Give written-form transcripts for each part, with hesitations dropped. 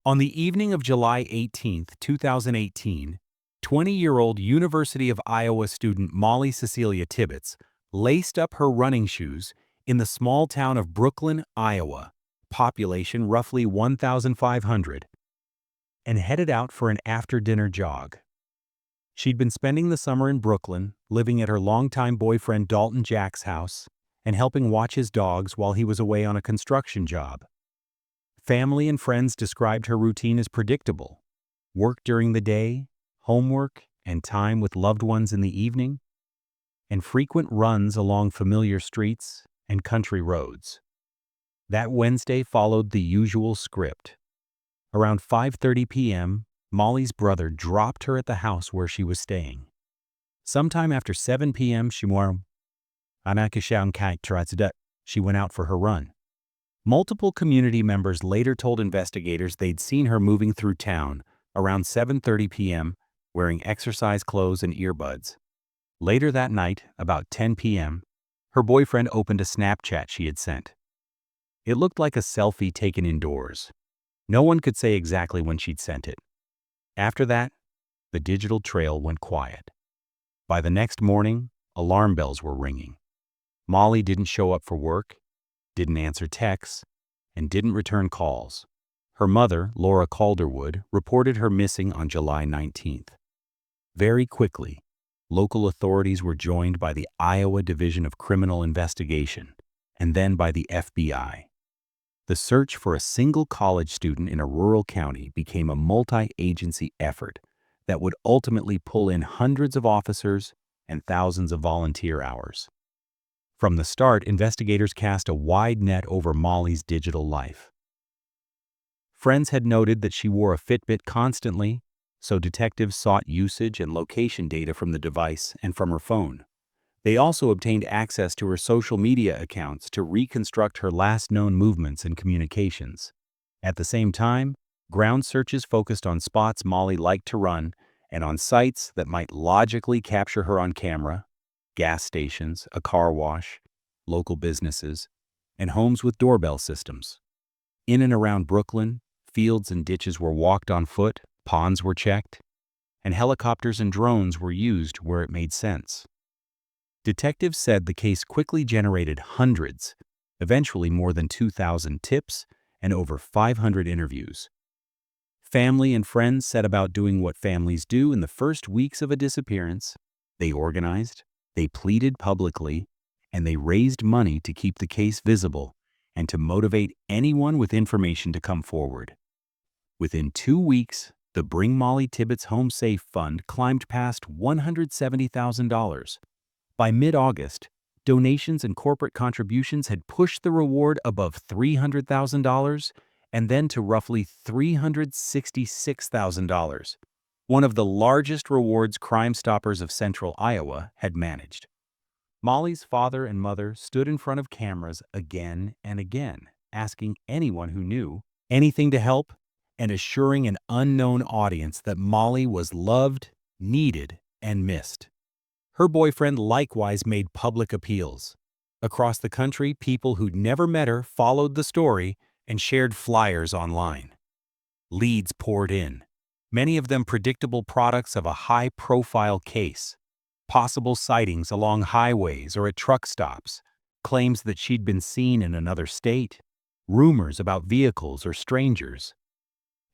On the evening of July 18, 2018, 20-year-old University of Iowa student Molly Cecilia Tibbetts laced up her running shoes in the small town of Brooklyn, Iowa, population roughly 1,500, and headed out for an after-dinner jog. She'd been spending the summer in Brooklyn, living at her longtime boyfriend Dalton Jack's house, and helping watch his dogs while he was away on a construction job. Family and friends described her routine as predictable: work during the day, homework, and time with loved ones in the evening, and frequent runs along familiar streets and country roads. That Wednesday followed the usual script. Around 5:30 p.m., Molly's brother dropped her at the house where she was staying. Sometime after 7 p.m., she went out for her run. Multiple community members later told investigators they'd seen her moving through town around 7:30 p.m., wearing exercise clothes and earbuds. Later that night, about 10 p.m., her boyfriend opened a Snapchat she had sent. It looked like a selfie taken indoors. No one could say exactly when she'd sent it. After that, the digital trail went quiet. By the next morning, alarm bells were ringing. Molly didn't show up for work, didn't answer texts, and didn't return calls. Her mother, Laura Calderwood, reported her missing on July 19th. Very quickly, local authorities were joined by the Iowa Division of Criminal Investigation, and then by the FBI. The search for a single college student in a rural county became a multi-agency effort that would ultimately pull in hundreds of officers and thousands of volunteer hours. From the start, investigators cast a wide net over Molly's digital life. Friends had noted that she wore a Fitbit constantly, so detectives sought usage and location data from the device and from her phone. They also obtained access to her social media accounts to reconstruct her last known movements and communications. At the same time, ground searches focused on spots Molly liked to run and on sites that might logically capture her on camera: gas stations, a car wash, local businesses, and homes with doorbell systems. In and around Brooklyn, fields and ditches were walked on foot, ponds were checked, and helicopters and drones were used where it made sense. Detectives said the case quickly generated hundreds, eventually more than 2,000 tips and over 500 interviews. Family and friends set about doing what families do in the first weeks of a disappearance. They organized, they pleaded publicly, and they raised money to keep the case visible and to motivate anyone with information to come forward. Within 2 weeks, the Bring Molly Tibbetts Home Safe Fund climbed past $170,000. By mid-August, donations and corporate contributions had pushed the reward above $300,000 and then to roughly $366,000, one of the largest rewards Crime Stoppers of Central Iowa had managed. Molly's father and mother stood in front of cameras again and again, asking anyone who knew anything to help and assuring an unknown audience that Molly was loved, needed, and missed. Her boyfriend likewise made public appeals. Across the country, people who'd never met her followed the story and shared flyers online. Leads poured in, many of them predictable products of a high-profile case: possible sightings along highways or at truck stops, claims that she'd been seen in another state, rumors about vehicles or strangers.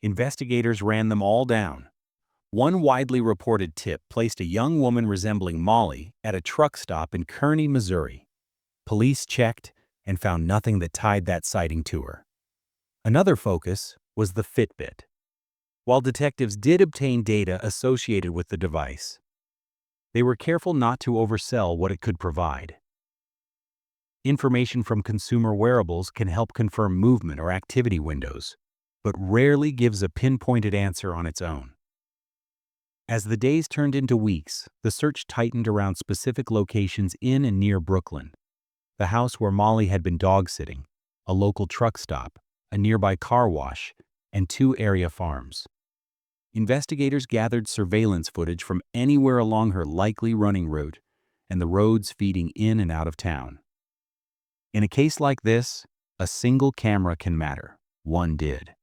Investigators ran them all down. One widely reported tip placed a young woman resembling Molly at a truck stop in Kearney, Missouri. Police checked and found nothing that tied that sighting to her. Another focus was the Fitbit. While detectives did obtain data associated with the device, they were careful not to oversell what it could provide. Information from consumer wearables can help confirm movement or activity windows, but rarely gives a pinpointed answer on its own. As the days turned into weeks, the search tightened around specific locations in and near Brooklyn: the house where Molly had been dog-sitting, a local truck stop, a nearby car wash, and 2 area farms. Investigators gathered surveillance footage from anywhere along her likely running route and the roads feeding in and out of town. In a case like this, a single camera can matter. One did.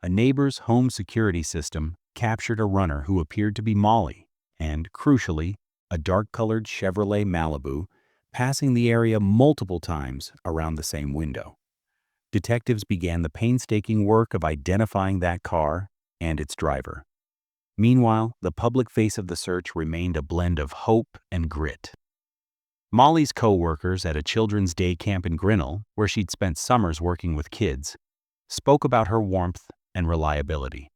a neighbor's home security system captured a runner who appeared to be Molly, and, crucially, a dark-colored Chevrolet Malibu passing the area multiple times around the same window. Detectives began the painstaking work of identifying that car and its driver. Meanwhile, the public face of the search remained a blend of hope and grit. Molly's co-workers at a children's day camp in Grinnell, where she'd spent summers working with kids, spoke about her warmth and reliability.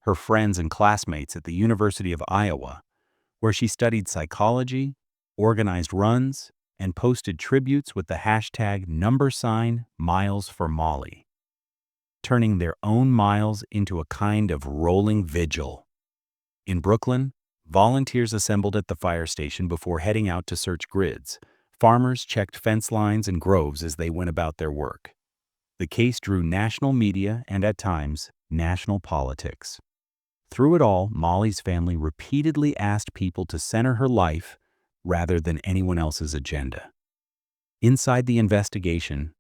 Her friends and classmates at the University of Iowa, where she studied psychology, organized runs, and posted tributes with the hashtag #MilesForMolly, turning their own miles into a kind of rolling vigil. In Brooklyn, volunteers assembled at the fire station before heading out to search grids. Farmers checked fence lines and groves as they went about their work. The case drew national media and, at times, national politics. Through it all, Molly's family repeatedly asked people to center her life rather than anyone else's agenda. Inside the investigation,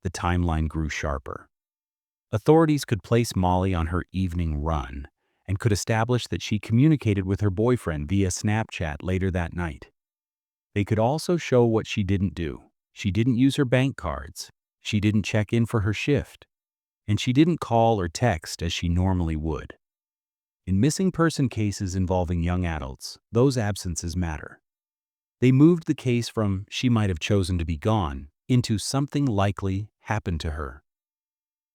the timeline grew sharper. Authorities could place Molly on her evening run and could establish that she communicated with her boyfriend via Snapchat later that night. They could also show what she didn't do. She didn't use her bank cards, she didn't check in for her shift, and she didn't call or text as she normally would. In missing person cases involving young adults, those absences matter. They moved the case from "she might have chosen to be gone" into "something likely happened to her."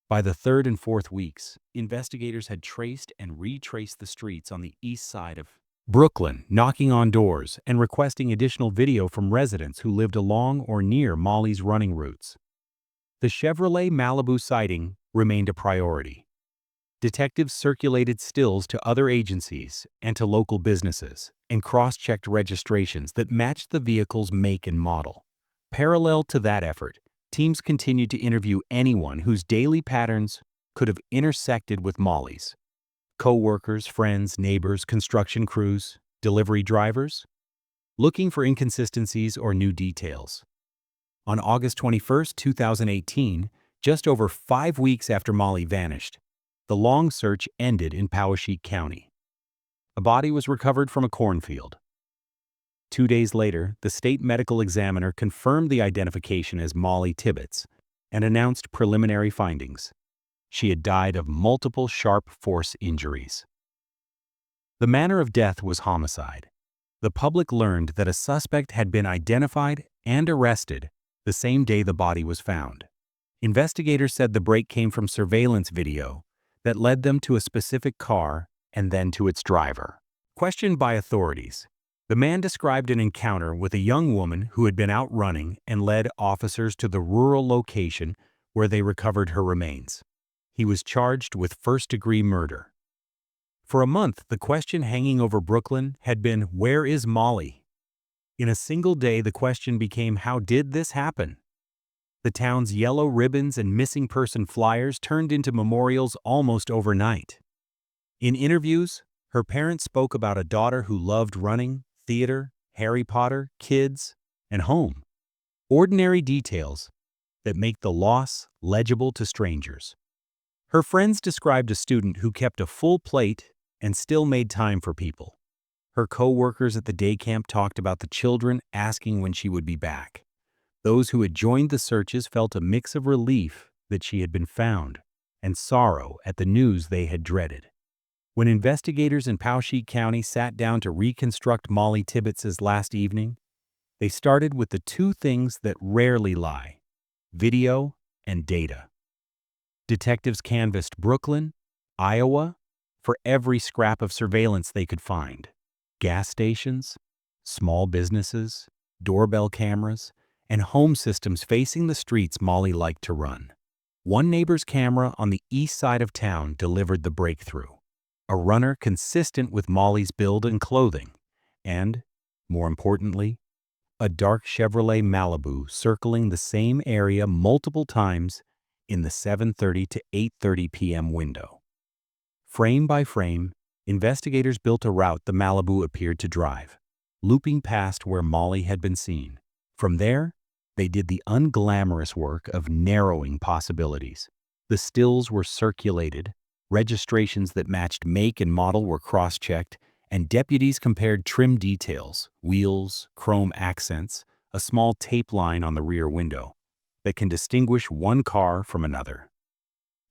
By the third and fourth weeks, investigators had traced and retraced the streets on the east side of Brooklyn, knocking on doors and requesting additional video from residents who lived along or near Molly's running routes. The Chevrolet Malibu sighting remained a priority. Detectives circulated stills to other agencies and to local businesses and cross-checked registrations that matched the vehicle's make and model. Parallel to that effort, teams continued to interview anyone whose daily patterns could have intersected with Molly's. Co-workers, friends, neighbors, construction crews, delivery drivers, looking for inconsistencies or new details. On August 21, 2018, just over 5 weeks after Molly vanished, the long search ended in Poweshiek County. A body was recovered from a cornfield. 2 days later, the state medical examiner confirmed the identification as Molly Tibbetts and announced preliminary findings. She had died of multiple sharp force injuries. The manner of death was homicide. The public learned that a suspect had been identified and arrested the same day the body was found. Investigators said the break came from surveillance video that led them to a specific car and then to its driver. Questioned by authorities, the man described an encounter with a young woman who had been out running and led officers to the rural location where they recovered her remains. He was charged with first-degree murder. For a month, the question hanging over Brooklyn had been, "Where is Molly?" In a single day, the question became, "How did this happen?" The town's yellow ribbons and missing person flyers turned into memorials almost overnight. In interviews, her parents spoke about a daughter who loved running, theater, Harry Potter, kids, and home. Ordinary details that make the loss legible to strangers. Her friends described a student who kept a full plate and still made time for people. Her co-workers at the day camp talked about the children asking when she would be back. Those who had joined the searches felt a mix of relief that she had been found and sorrow at the news they had dreaded. When investigators in Poweshiek County sat down to reconstruct Molly Tibbetts' last evening, they started with the two things that rarely lie: video and data. Detectives canvassed Brooklyn, Iowa, for every scrap of surveillance they could find: gas stations, small businesses, doorbell cameras, and home systems facing the streets Molly liked to run. One neighbor's camera on the east side of town delivered the breakthrough: a runner consistent with Molly's build and clothing, and, more importantly, a dark Chevrolet Malibu circling the same area multiple times in the 7:30 to 8:30 p.m. window. Frame by frame, investigators built a route the Malibu appeared to drive, looping past where Molly had been seen. From there, they did the unglamorous work of narrowing possibilities. The stills were circulated, Registrations that matched make and model were cross-checked, and deputies compared trim details, wheels, chrome accents, a small tape line on the rear window, that can distinguish one car from another.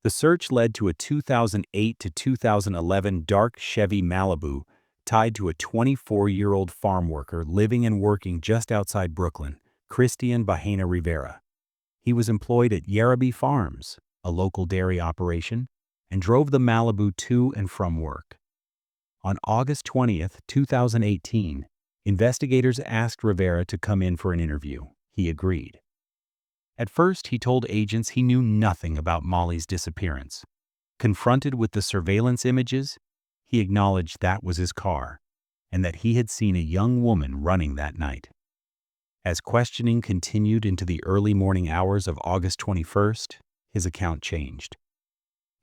The search led to a 2008 to 2011 dark Chevy Malibu tied to a 24-year-old farm worker living and working just outside Brooklyn, Christian Bahena Rivera. He was employed at Yarraby Farms, a local dairy operation, and drove the Malibu to and from work. On August 20, 2018, investigators asked Rivera to come in for an interview. He agreed. At first, he told agents he knew nothing about Molly's disappearance. Confronted with the surveillance images, he acknowledged that was his car, and that he had seen a young woman running that night. As questioning continued into the early morning hours of August 21st, his account changed.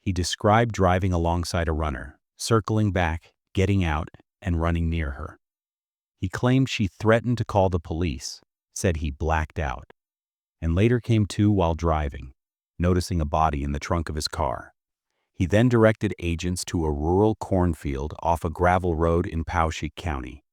He described driving alongside a runner, circling back, getting out, and running near her. He claimed she threatened to call the police, said he blacked out, and later came to while driving, noticing a body in the trunk of his car. He then directed agents to a rural cornfield off a gravel road in Poweshiek County.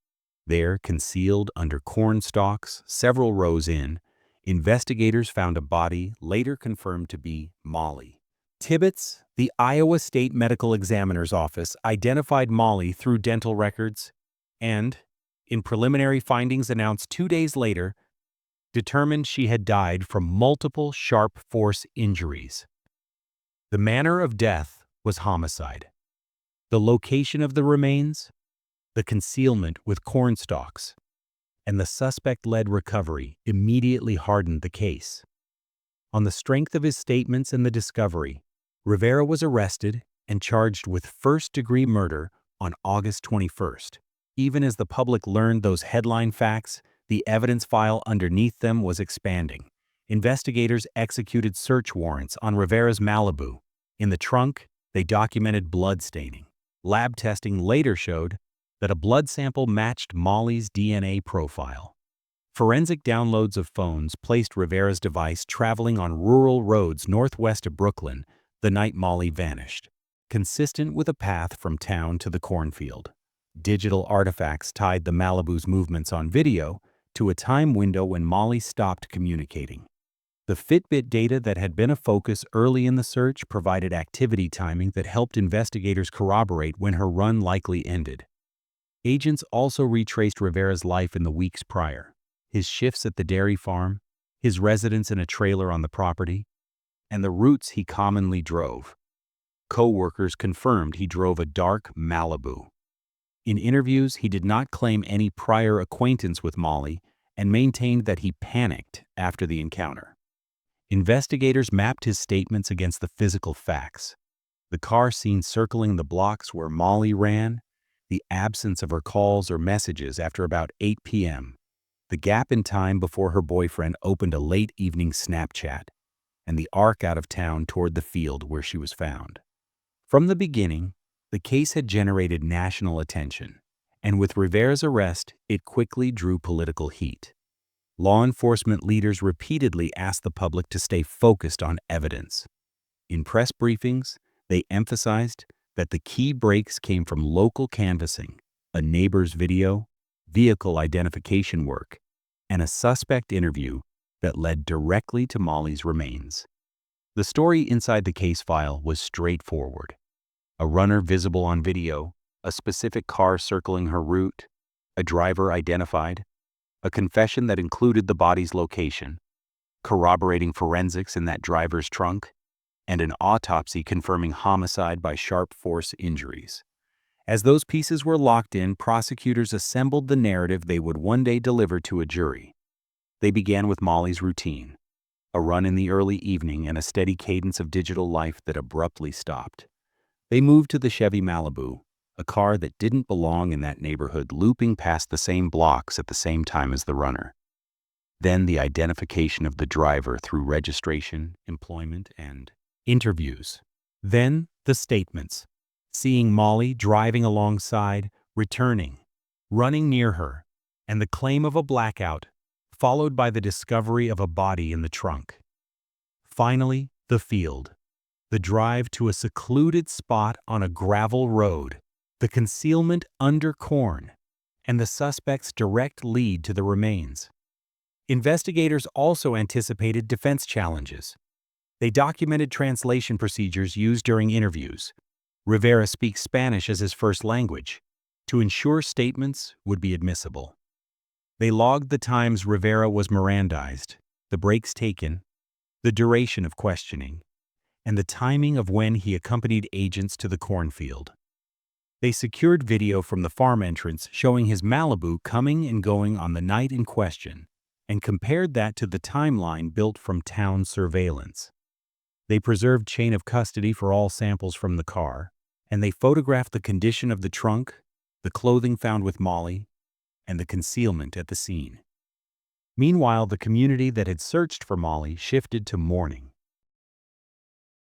There, concealed under corn stalks, several rows in, investigators found a body later confirmed to be Molly. Tibbetts, the Iowa State Medical Examiner's Office, identified Molly through dental records and, in preliminary findings announced 2 days later, determined she had died from multiple sharp force injuries. The manner of death was homicide. The location of the remains, the concealment with corn stalks, and the suspect-led recovery immediately hardened the case. On the strength of his statements and the discovery, Rivera was arrested and charged with first-degree murder on August 21st. Even as the public learned those headline facts, the evidence file underneath them was expanding. Investigators executed search warrants on Rivera's Malibu. In the trunk, they documented blood staining. Lab testing later showed that a blood sample matched Molly's DNA profile. Forensic downloads of phones placed Rivera's device traveling on rural roads northwest of Brooklyn the night Molly vanished, consistent with a path from town to the cornfield. Digital artifacts tied the Malibu's movements on video to a time window when Molly stopped communicating. The Fitbit data that had been a focus early in the search provided activity timing that helped investigators corroborate when her run likely ended. Agents also retraced Rivera's life in the weeks prior, his shifts at the dairy farm, his residence in a trailer on the property, and the routes he commonly drove. Co-workers confirmed he drove a dark Malibu. In interviews, he did not claim any prior acquaintance with Molly and maintained that he panicked after the encounter. Investigators mapped his statements against the physical facts: the car seen circling the blocks where Molly ran, the absence of her calls or messages after about 8 p.m., the gap in time before her boyfriend opened a late evening Snapchat, and the arc out of town toward the field where she was found. From the beginning, the case had generated national attention, and with Rivera's arrest, it quickly drew political heat. Law enforcement leaders repeatedly asked the public to stay focused on evidence. In press briefings, they emphasized that the key breaks came from local canvassing, a neighbor's video, vehicle identification work, and a suspect interview that led directly to Molly's remains. The story inside the case file was straightforward. A runner visible on video, a specific car circling her route, a driver identified, a confession that included the body's location, corroborating forensics in that driver's trunk, and an autopsy confirming homicide by sharp force injuries. As those pieces were locked in, prosecutors assembled the narrative they would one day deliver to a jury. They began with Molly's routine, a run in the early evening and a steady cadence of digital life that abruptly stopped. They moved to the Chevy Malibu, a car that didn't belong in that neighborhood, looping past the same blocks at the same time as the runner. Then the identification of the driver through registration, employment, and interviews. Then the statements. Seeing Molly driving alongside, returning, running near her, and the claim of a blackout, followed by the discovery of a body in the trunk. Finally, the field. the drive to a secluded spot on a gravel road, the concealment under corn, and the suspect's direct lead to the remains. Investigators also anticipated defense challenges. They documented translation procedures used during interviews. Rivera speaks Spanish as his first language, to ensure statements would be admissible. They logged the times Rivera was Mirandized, the breaks taken, the duration of questioning, and the timing of when he accompanied agents to the cornfield. They secured video from the farm entrance showing his Malibu coming and going on the night in question, and compared that to the timeline built from town surveillance. They preserved chain of custody for all samples from the car, and they photographed the condition of the trunk, the clothing found with Molly, and the concealment at the scene. Meanwhile, the community that had searched for Molly shifted to mourning.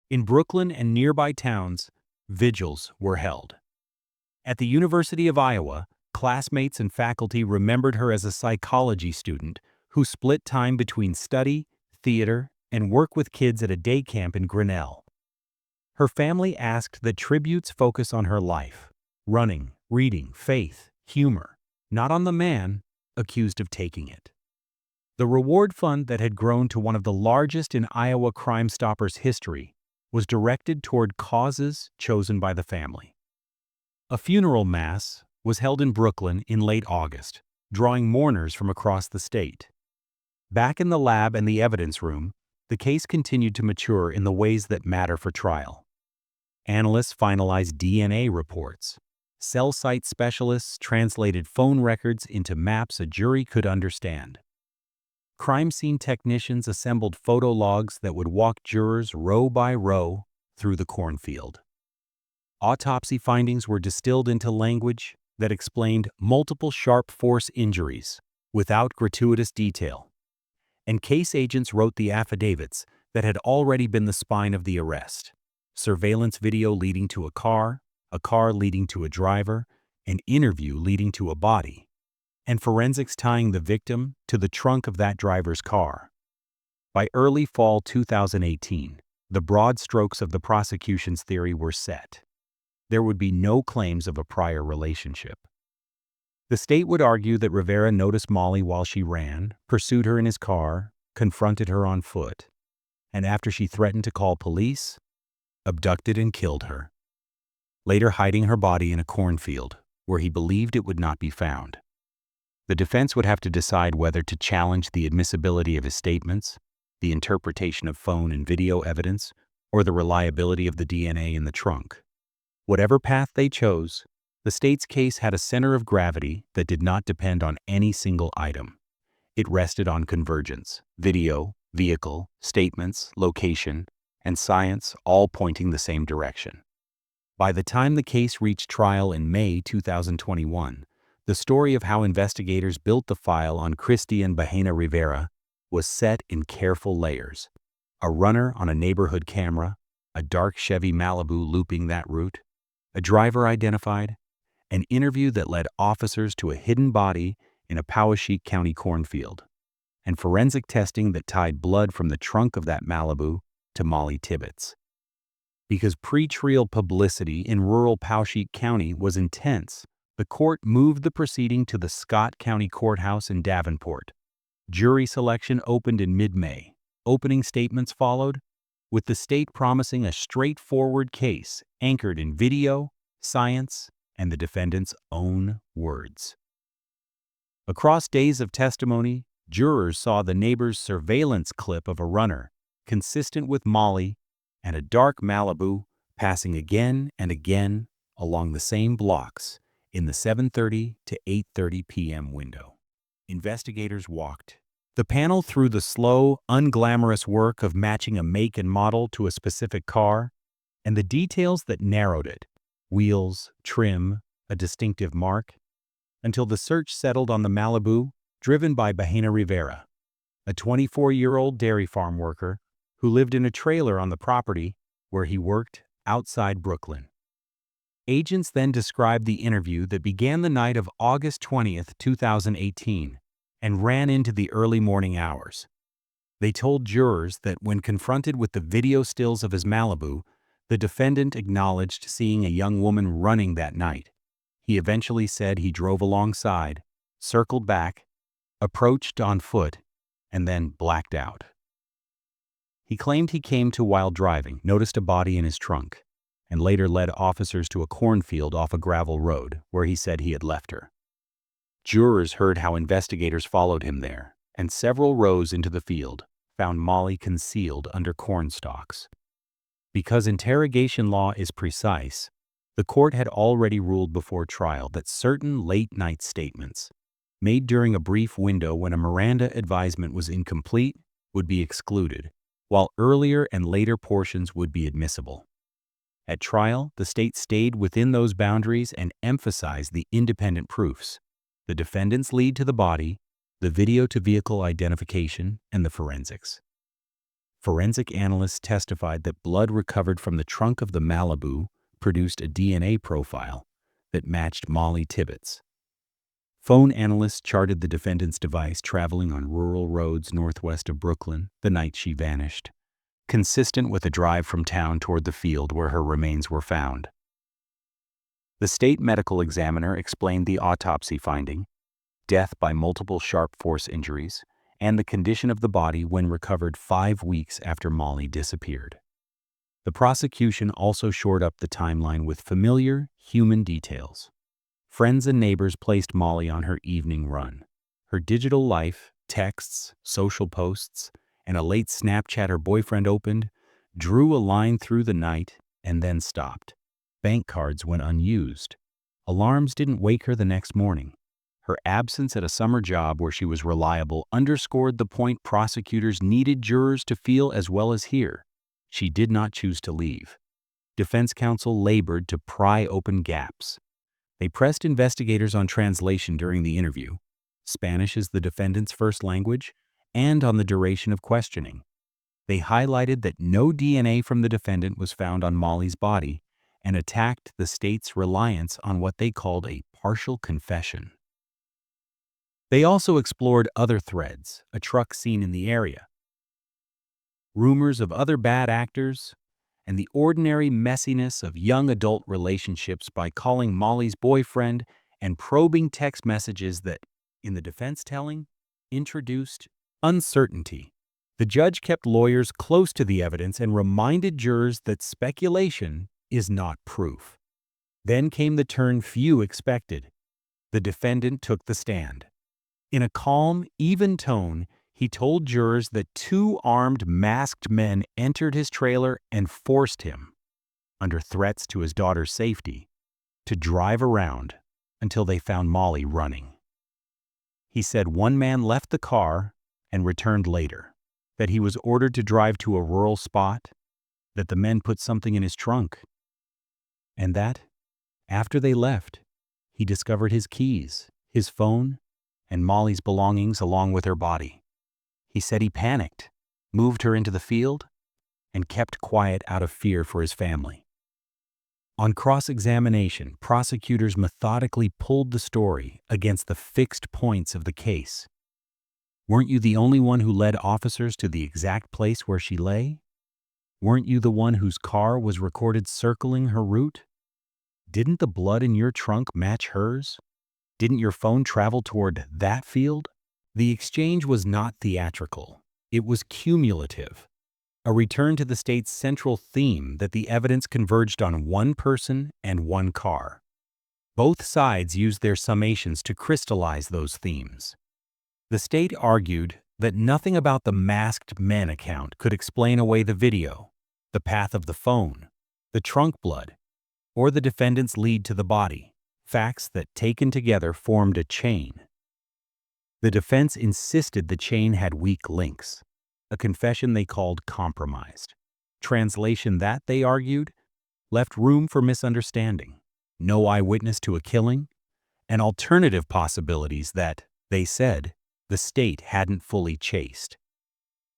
In Brooklyn and nearby towns, vigils were held. At the University of Iowa, classmates and faculty remembered her as a psychology student who split time between study, theater, and work with kids at a day camp in Grinnell. Her family asked that tributes focus on her life, running, reading, faith, humor, not on the man accused of taking it. The reward fund that had grown to one of the largest in Iowa Crime Stoppers history was directed toward causes chosen by the family. A funeral mass was held in Brooklyn in late August, drawing mourners from across the state. Back in the lab and the evidence room, the case continued to mature in the ways that matter for trial. Analysts finalized DNA reports. Cell site specialists translated phone records into maps a jury could understand. Crime scene technicians assembled photo logs that would walk jurors row by row through the cornfield. Autopsy findings were distilled into language that explained multiple sharp force injuries without gratuitous detail. And case agents wrote the affidavits that had already been the spine of the arrest. Surveillance video leading to a car leading to a driver, an interview leading to a body, and forensics tying the victim to the trunk of that driver's car. By early fall 2018, the broad strokes of the prosecution's theory were set. There would be no claims of a prior relationship. The state would argue that Rivera noticed Molly while she ran, pursued her in his car, confronted her on foot, and after she threatened to call police, abducted and killed her, later hiding her body in a cornfield where he believed it would not be found. The defense would have to decide whether to challenge the admissibility of his statements, the interpretation of phone and video evidence, or the reliability of the DNA in the trunk. Whatever path they chose, the state's case had a center of gravity that did not depend on any single item. It rested on convergence: video, vehicle, statements, location, and science all pointing the same direction. By the time the case reached trial in May 2021, the story of how investigators built the file on Cristian Bahena Rivera was set in careful layers. A runner on a neighborhood camera, a dark Chevy Malibu looping that route, a driver identified, an interview that led officers to a hidden body in a Poweshiek County cornfield, and forensic testing that tied blood from the trunk of that Malibu to Molly Tibbetts. Because pre-trial publicity in rural Poweshiek County was intense, the court moved the proceeding to the Scott County Courthouse in Davenport. Jury selection opened in mid-May. Opening statements followed, with the state promising a straightforward case anchored in video, science, and the defendant's own words. Across days of testimony, jurors saw the neighbor's surveillance clip of a runner, consistent with Molly, and a dark Malibu passing again and again along the same blocks in the 7:30 to 8:30 p.m. window. Investigators walked the panel through the slow, unglamorous work of matching a make and model to a specific car, and the details that narrowed it: wheels, trim, a distinctive mark, until the search settled on the Malibu driven by Bahena Rivera, a 24-year-old dairy farm worker who lived in a trailer on the property where he worked outside Brooklyn. Agents then described the interview that began the night of August 20th, 2018, and ran into the early morning hours. They told jurors that when confronted with the video stills of his Malibu, The defendant acknowledged seeing a young woman running that night. He eventually said he drove alongside, circled back, approached on foot, and then blacked out. He claimed he came to while driving, noticed a body in his trunk, and later led officers to a cornfield off a gravel road where he said he had left her. Jurors heard how investigators followed him there, and several rows into the field found Molly concealed under corn stalks. Because interrogation law is precise, the court had already ruled before trial that certain late-night statements, made during a brief window when a Miranda advisement was incomplete, would be excluded, while earlier and later portions would be admissible. At trial, the state stayed within those boundaries and emphasized the independent proofs: the defendant's lead to the body, the video-to-vehicle identification, and the forensics. Forensic analysts testified that blood recovered from the trunk of the Malibu produced a DNA profile that matched Molly Tibbetts. Phone analysts charted the defendant's device traveling on rural roads northwest of Brooklyn the night she vanished, consistent with a drive from town toward the field where her remains were found. The state medical examiner explained the autopsy finding: death by multiple sharp force injuries, and the condition of the body when recovered 5 weeks after Molly disappeared. The prosecution also shored up the timeline with familiar, human details. Friends and neighbors placed Molly on her evening run. Her digital life, texts, social posts, and a late Snapchat her boyfriend opened drew a line through the night and then stopped. Bank cards went unused. Alarms didn't wake her the next morning. Her absence at a summer job where she was reliable underscored the point prosecutors needed jurors to feel as well as hear: she did not choose to leave. Defense counsel labored to pry open gaps. They pressed investigators on translation during the interview. Spanish is the defendant's first language, and on the duration of questioning. They highlighted that no DNA from the defendant was found on Molly's body and attacked the state's reliance on what they called a partial confession. They also explored other threads: a truck seen in the area, rumors of other bad actors, and the ordinary messiness of young adult relationships by calling Molly's boyfriend and probing text messages that, in the defense telling, introduced uncertainty. The judge kept lawyers close to the evidence and reminded jurors that speculation is not proof. Then came the turn few expected. The defendant took the stand. In a calm, even tone, he told jurors that 2 armed, masked men entered his trailer and forced him, under threats to his daughter's safety, to drive around until they found Molly running. He said one man left the car and returned later, that he was ordered to drive to a rural spot, that the men put something in his trunk, and that, after they left, he discovered his keys, his phone, and Molly's belongings along with her body. He said he panicked, moved her into the field, and kept quiet out of fear for his family. On cross-examination, prosecutors methodically pulled the story against the fixed points of the case. Weren't you the only one who led officers to the exact place where she lay? Weren't you the one whose car was recorded circling her route? Didn't the blood in your trunk match hers? Didn't your phone travel toward that field? The exchange was not theatrical. It was cumulative. A return to the state's central theme that the evidence converged on one person and one car. Both sides used their summations to crystallize those themes. The state argued that nothing about the masked men account could explain away the video, the path of the phone, the trunk blood, or the defendant's lead to the body, facts that taken together formed a chain. The defense insisted the chain had weak links, a confession they called compromised. Translation that, they argued, left room for misunderstanding, no eyewitness to a killing, and alternative possibilities that, they said, the state hadn't fully chased.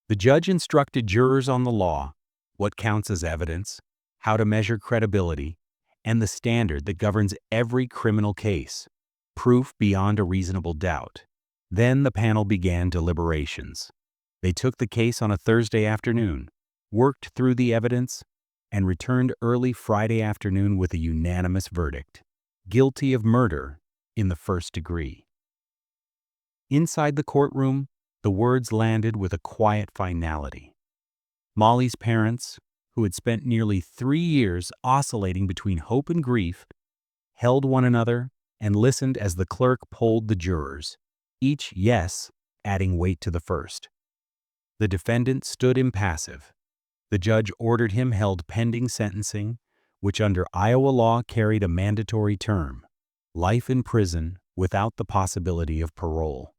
The judge instructed jurors on the law, what counts as evidence, how to measure credibility, and the standard that governs every criminal case: proof beyond a reasonable doubt. Then the panel began deliberations. They took the case on a Thursday afternoon, worked through the evidence, and returned early Friday afternoon with a unanimous verdict: guilty of murder in the first degree. Inside the courtroom, the words landed with a quiet finality. Molly's parents, who had spent nearly 3 years oscillating between hope and grief, held one another and listened as the clerk polled the jurors, each yes adding weight to the first. The defendant stood impassive. The judge ordered him held pending sentencing, which under Iowa law carried a mandatory term: life in prison without the possibility of parole.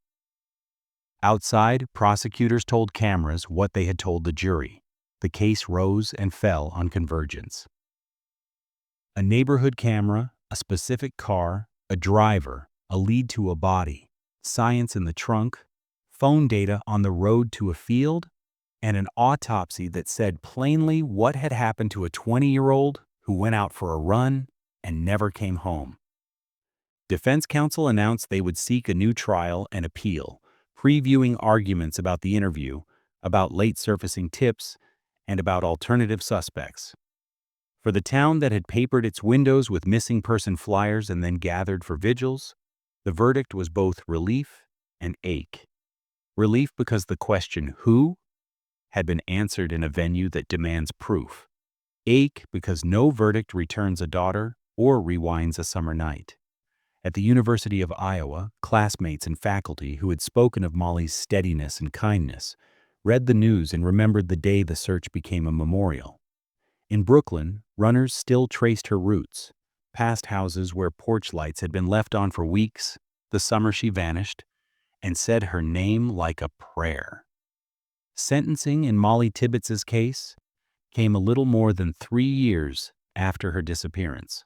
Outside, prosecutors told cameras what they had told the jury. The case rose and fell on convergence. A neighborhood camera, a specific car, a driver, a lead to a body, science in the trunk, phone data on the road to a field, and an autopsy that said plainly what had happened to a 20-year-old who went out for a run and never came home. Defense counsel announced they would seek a new trial and appeal, previewing arguments about the interview, about late surfacing tips, and about alternative suspects. For the town that had papered its windows with missing person flyers and then gathered for vigils, the verdict was both relief and ache. Relief because the question, who, had been answered in a venue that demands proof. Ache because no verdict returns a daughter or rewinds a summer night. At the University of Iowa, classmates and faculty who had spoken of Molly's steadiness and kindness read the news and remembered the day the search became a memorial. In Brooklyn, runners still traced her roots, past houses where porch lights had been left on for weeks, the summer she vanished, and said her name like a prayer. Sentencing in Molly Tibbitz's case came a little more than 3 years after her disappearance.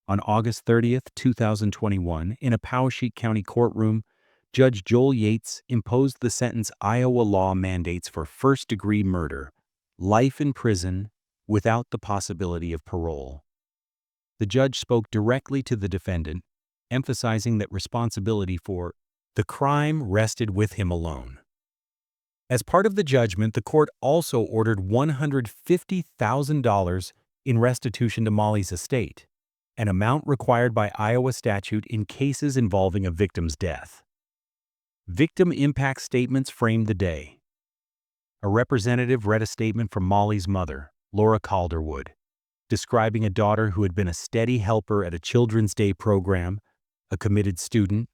On August 30th, 2021, in a Poweshiek County courtroom, Judge Joel Yates imposed the sentence Iowa law mandates for first-degree murder: life in prison without the possibility of parole. The judge spoke directly to the defendant, emphasizing that responsibility for the crime rested with him alone. As part of the judgment, the court also ordered $150,000 in restitution to Molly's estate, an amount required by Iowa statute in cases involving a victim's death. Victim impact statements framed the day. A representative read a statement from Molly's mother, Laura Calderwood, describing a daughter who had been a steady helper at a Children's Day program, a committed student,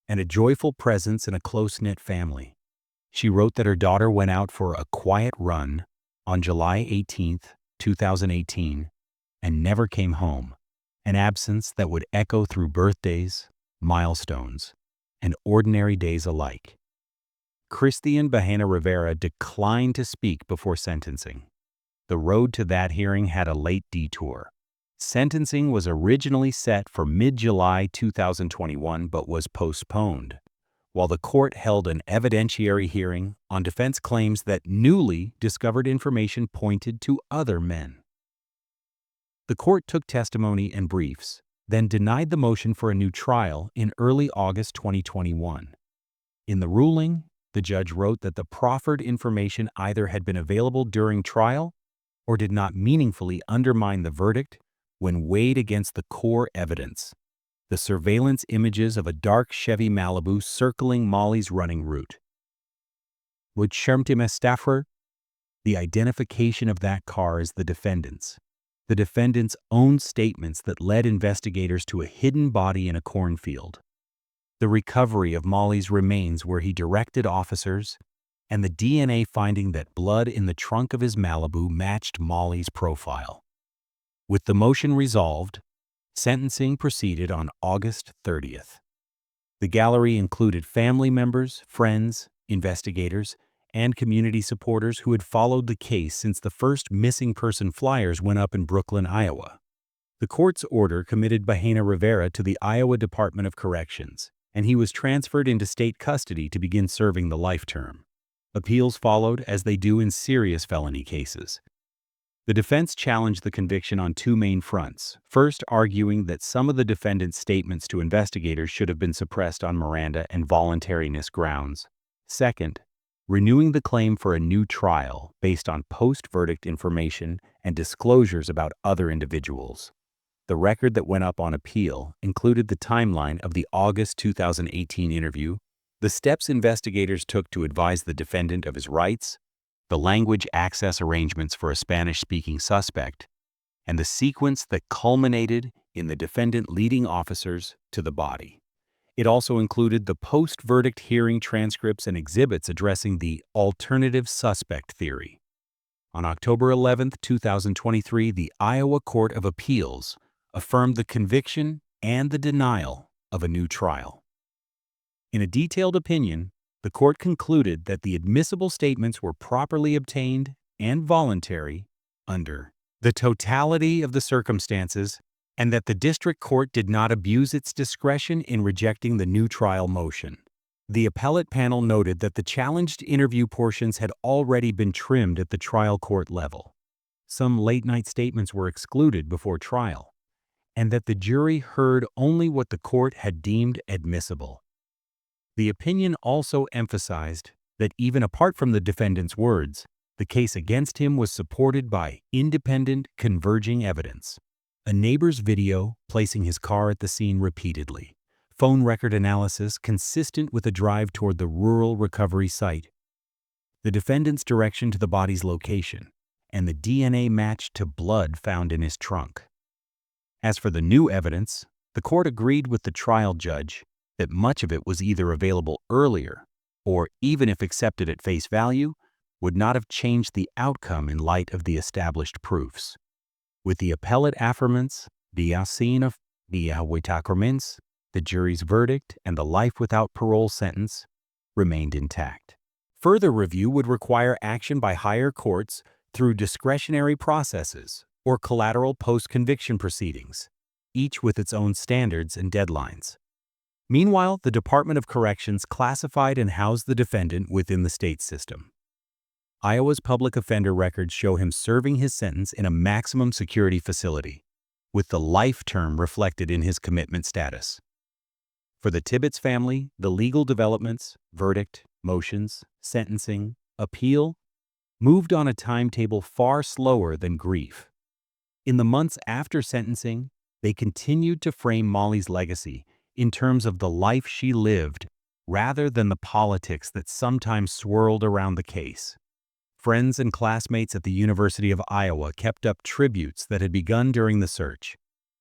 and a joyful presence in a close-knit family. She wrote that her daughter went out for a quiet run on July 18, 2018, and never came home, an absence that would echo through birthdays, milestones, and ordinary days alike. Christian Bahena Rivera declined to speak before sentencing. The road to that hearing had a late detour. Sentencing was originally set for mid-July 2021 but was postponed, while the court held an evidentiary hearing on defense claims that newly discovered information pointed to other men. The court took testimony and briefs, then denied the motion for a new trial in early August 2021. In the ruling, the judge wrote that the proffered information either had been available during trial or did not meaningfully undermine the verdict when weighed against the core evidence: the surveillance images of a dark Chevy Malibu circling Molly's running route. Would Schermtimer Stafford? The identification of that car as the defendant's own statements that led investigators to a hidden body in a cornfield, the recovery of Molly's remains where he directed officers, and the DNA finding that blood in the trunk of his Malibu matched Molly's profile. With the motion resolved, sentencing proceeded on August 30th. The gallery included family members, friends, investigators, and community supporters who had followed the case since the first missing person flyers went up in Brooklyn, Iowa. The court's order committed Bahena Rivera to the Iowa Department of Corrections, and he was transferred into state custody to begin serving the life term. Appeals followed, as they do in serious felony cases. The defense challenged the conviction on two main fronts, first arguing that some of the defendant's statements to investigators should have been suppressed on Miranda and voluntariness grounds. Second, renewing the claim for a new trial based on post-verdict information and disclosures about other individuals. The record that went up on appeal included the timeline of the August 2018 interview, the steps investigators took to advise the defendant of his rights, the language access arrangements for a Spanish-speaking suspect, and the sequence that culminated in the defendant leading officers to the body. It also included the post-verdict hearing transcripts and exhibits addressing the alternative suspect theory. On October 11, 2023, the Iowa Court of Appeals affirmed the conviction and the denial of a new trial. In a detailed opinion, the court concluded that the admissible statements were properly obtained and voluntary under the totality of the circumstances, and that the district court did not abuse its discretion in rejecting the new trial motion. The appellate panel noted that the challenged interview portions had already been trimmed at the trial court level. Some late-night statements were excluded before trial, and that the jury heard only what the court had deemed admissible. The opinion also emphasized that even apart from the defendant's words, the case against him was supported by independent, converging evidence. A neighbor's video placing his car at the scene repeatedly, phone record analysis consistent with a drive toward the rural recovery site, the defendant's direction to the body's location, and the DNA match to blood found in his trunk. As for the new evidence, the court agreed with the trial judge that much of it was either available earlier or, even if accepted at face value, would not have changed the outcome in light of the established proofs. With the appellate affirmance, the jury's verdict and the life without parole sentence remained intact. Further review would require action by higher courts through discretionary processes or collateral post-conviction proceedings, each with its own standards and deadlines. Meanwhile, the Department of Corrections classified and housed the defendant within the state system. Iowa's public offender records show him serving his sentence in a maximum security facility, with the life term reflected in his commitment status. For the Tibbetts family, the legal developments, verdict, motions, sentencing, appeal, moved on a timetable far slower than grief. In the months after sentencing, they continued to frame Molly's legacy in terms of the life she lived rather than the politics that sometimes swirled around the case. Friends and classmates at the University of Iowa kept up tributes that had begun during the search.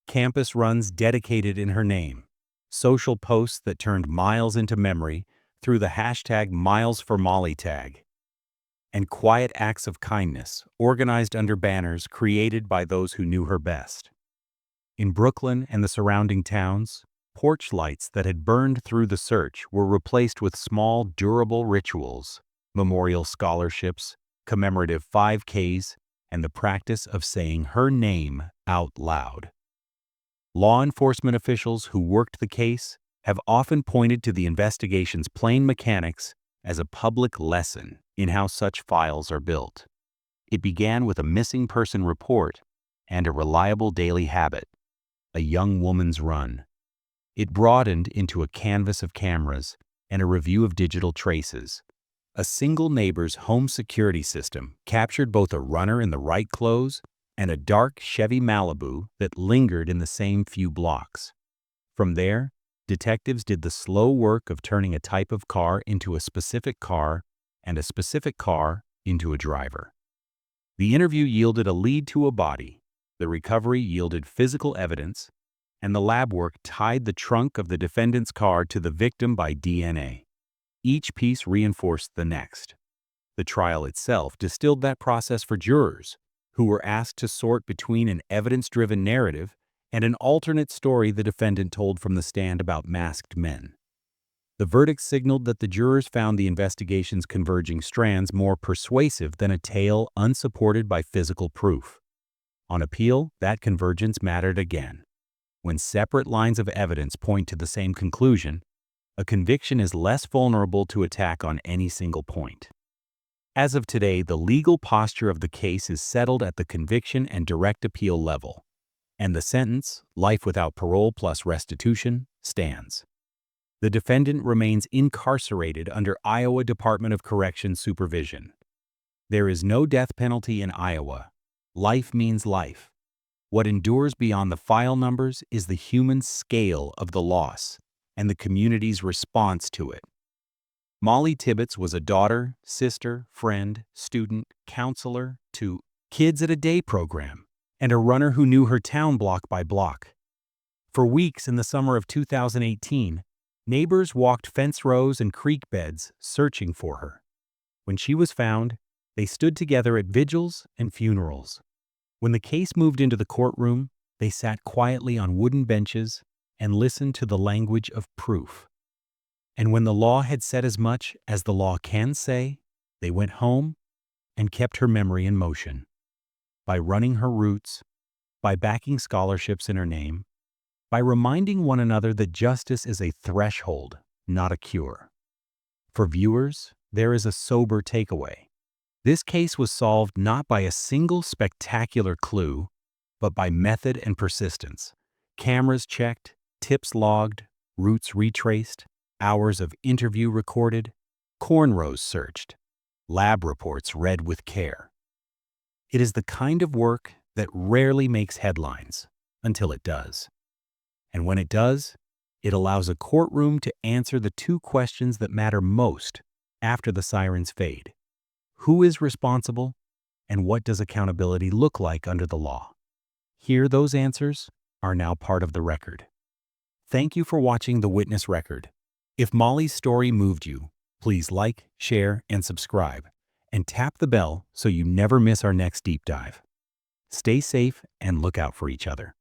Campus runs dedicated in her name, social posts that turned miles into memory through the hashtag #MilesForMolly tag, and quiet acts of kindness organized under banners created by those who knew her best. In Brooklyn and the surrounding towns, porch lights that had burned through the search were replaced with small, durable rituals, memorial scholarships, commemorative 5Ks, and the practice of saying her name out loud. Law enforcement officials who worked the case have often pointed to the investigation's plain mechanics as a public lesson in how such files are built. It began with a missing person report and a reliable daily habit, a young woman's run. It broadened into a canvas of cameras and a review of digital traces. A single neighbor's home security system captured both a runner in the right clothes and a dark Chevy Malibu that lingered in the same few blocks. From there, detectives did the slow work of turning a type of car into a specific car and a specific car into a driver. The interview yielded a lead to a body, the recovery yielded physical evidence, and the lab work tied the trunk of the defendant's car to the victim by DNA. Each piece reinforced the next. The trial itself distilled that process for jurors, who were asked to sort between an evidence-driven narrative and an alternate story the defendant told from the stand about masked men. The verdict signaled that the jurors found the investigation's converging strands more persuasive than a tale unsupported by physical proof. On appeal, that convergence mattered again. When separate lines of evidence point to the same conclusion, a conviction is less vulnerable to attack on any single point. As of today, the legal posture of the case is settled at the conviction and direct appeal level, and the sentence, life without parole plus restitution, stands. The defendant remains incarcerated under Iowa Department of Corrections supervision. There is no death penalty in Iowa, Life means life. What endures beyond the file numbers is the human scale of the loss and the community's response to it. Molly Tibbetts was a daughter, sister, friend, student, counselor to Kids at a Day program, and a runner who knew her town block by block. For weeks in the summer of 2018, neighbors walked fence rows and creek beds searching for her. When she was found, they stood together at vigils and funerals. When the case moved into the courtroom, they sat quietly on wooden benches and listened to the language of proof. And when the law had said as much as the law can say, they went home and kept her memory in motion. By running her routes, by backing scholarships in her name, by reminding one another that justice is a threshold, not a cure. For viewers, there is a sober takeaway. This case was solved not by a single spectacular clue, but by method and persistence. Cameras checked, tips logged, routes retraced, hours of interview recorded, cornrows searched, lab reports read with care. It is the kind of work that rarely makes headlines, until it does. And when it does, it allows a courtroom to answer the two questions that matter most after the sirens fade. Who is responsible, and what does accountability look like under the law? Here, those answers are now part of the record. Thank you for watching The Witness Record. If Molly's story moved you, please like, share, and subscribe, and tap the bell so you never miss our next deep dive. Stay safe and look out for each other.